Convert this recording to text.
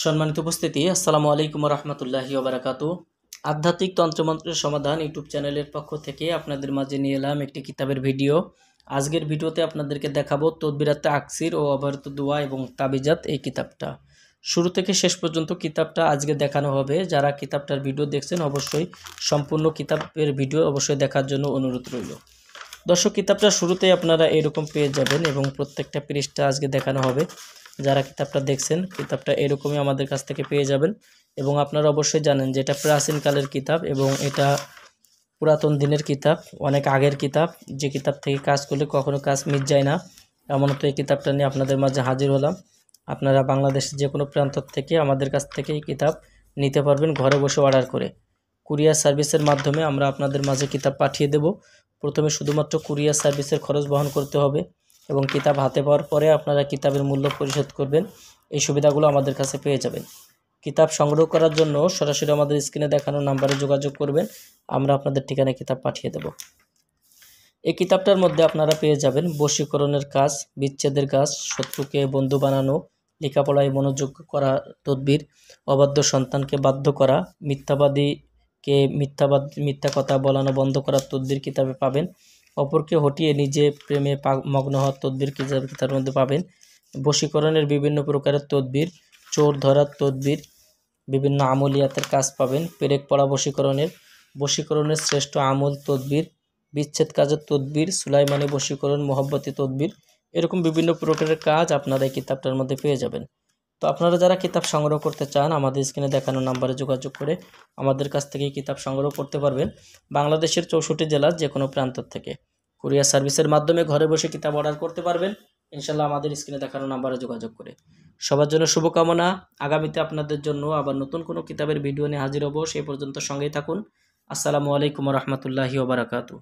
সম্মানিত উপস্থিতি, আসসালামু আলাইকুম রহমতুল্লাহি ওবারাকাতু। আধ্যাত্মিক তন্ত্রমন্ত্রের সমাধান ইউটিউব চ্যানেলের পক্ষ থেকে আপনাদের মাঝে নিয়ে এলাম একটি কিতাবের ভিডিও। আজকের ভিডিওতে আপনাদেরকে দেখাবো তদবিরাতে আকসির ও অবহৃত দোয়া এবং তাবিজাত এই কিতাবটা। শুরু থেকে শেষ পর্যন্ত কিতাবটা আজকে দেখানো হবে। যারা কিতাবটার ভিডিও দেখছেন অবশ্যই সম্পূর্ণ কিতাবের ভিডিও অবশ্যই দেখার জন্য অনুরোধ রইল। দর্শক, কিতাবটা শুরুতেই আপনারা এরকম পেয়ে যাবেন এবং প্রত্যেকটা পৃষ্ঠা আজকে দেখানো হবে। যারা কিতাবটা দেখছেন কিতাবটা এরকমই আমাদের কাছ থেকে পেয়ে যাবেন। এবং আপনারা অবশ্যই জানেন যে এটা প্রাচীনকালের কিতাব এবং এটা পুরাতন দিনের কিতাব, অনেক আগের কিতাব। যে কিতাব থেকে কাজ করলে কখনো কাজ মিট যায় না, এমনতো এই কিতাবটা নিয়ে আপনাদের মাঝে হাজির হলাম। আপনারা বাংলাদেশের যে কোনো প্রান্ত থেকে আমাদের কাছ থেকে এই কিতাব নিতে পারবেন ঘরে বসে অর্ডার করে। কুরিয়ার সার্ভিসের মাধ্যমে আমরা আপনাদের মাঝে কিতাব পাঠিয়ে দেব। প্রথমে শুধুমাত্র কুরিয়ার সার্ভিসের খরচ বহন করতে হবে এবং কিতাব হাতে পাওয়ার পরে আপনারা কিতাবের মূল্য পরিশোধ করবেন। এই সুবিধাগুলো আমাদের কাছে পেয়ে যাবেন। কিতাব সংগ্রহ করার জন্য সরাসরি আমাদের স্ক্রিনে দেখানো নাম্বারে যোগাযোগ করবেন, আমরা আপনাদের ঠিকানায় কিতাব পাঠিয়ে দেব। এই কিতাবটার মধ্যে আপনারা পেয়ে যাবেন বশীকরণের কাজ, বিচ্ছেদের কাজ, শত্রুকে বন্ধু বানানো, লেখাপড়ায় মনোযোগ করা তদবির, অবাধ্য সন্তানকে বাধ্য করা, মিথ্যাবাদীকে মিথ্যা কথা বলানো বন্ধ করার তদবির কিতাবে পাবেন। অপরকে হটিয়ে নিজে প্রেমে মগ্ন হওয়ার তদবির কিতাবের মধ্যে পাবেন। বশীকরণের বিভিন্ন প্রকারের তদবির, চোর ধরার তদবির, বিভিন্ন আমলিয়াতের কাজ পাবেন। পেরেক পড়া বশীকরণের শ্রেষ্ঠ আমল তদবির, বিচ্ছেদ কাজের তদবির, সুলাইমানি বশীকরণ, মোহব্বতী তদবির, এরকম বিভিন্ন প্রকারের কাজ আপনারা এই কিতাবটার মধ্যে পেয়ে যাবেন। তো আপনারা যারা কিতাব সংগ্রহ করতে চান আমাদের স্ক্রিনে দেখানো নাম্বারে যোগাযোগ করে আমাদের কাছ থেকে কিতাব সংগ্রহ করতে পারবেন। বাংলাদেশের 64 জেলার যে কোনো প্রান্ত থেকে কুরিয়ার সার্ভিসের মাধ্যমে ঘরে বসে কিতাব অর্ডার করতে পারবেন ইনশাল্লাহ আমাদের স্ক্রিনে দেখানো নাম্বারে যোগাযোগ করে। সবার জন্য শুভকামনা। আগামীতে আপনাদের জন্য আবার নতুন কোনো কিতাবের ভিডিও নিয়ে হাজির হব। সেই পর্যন্ত সঙ্গেই থাকুন। আসসালামু আলাইকুম রহমতুল্লাহি ওবারাকাতু।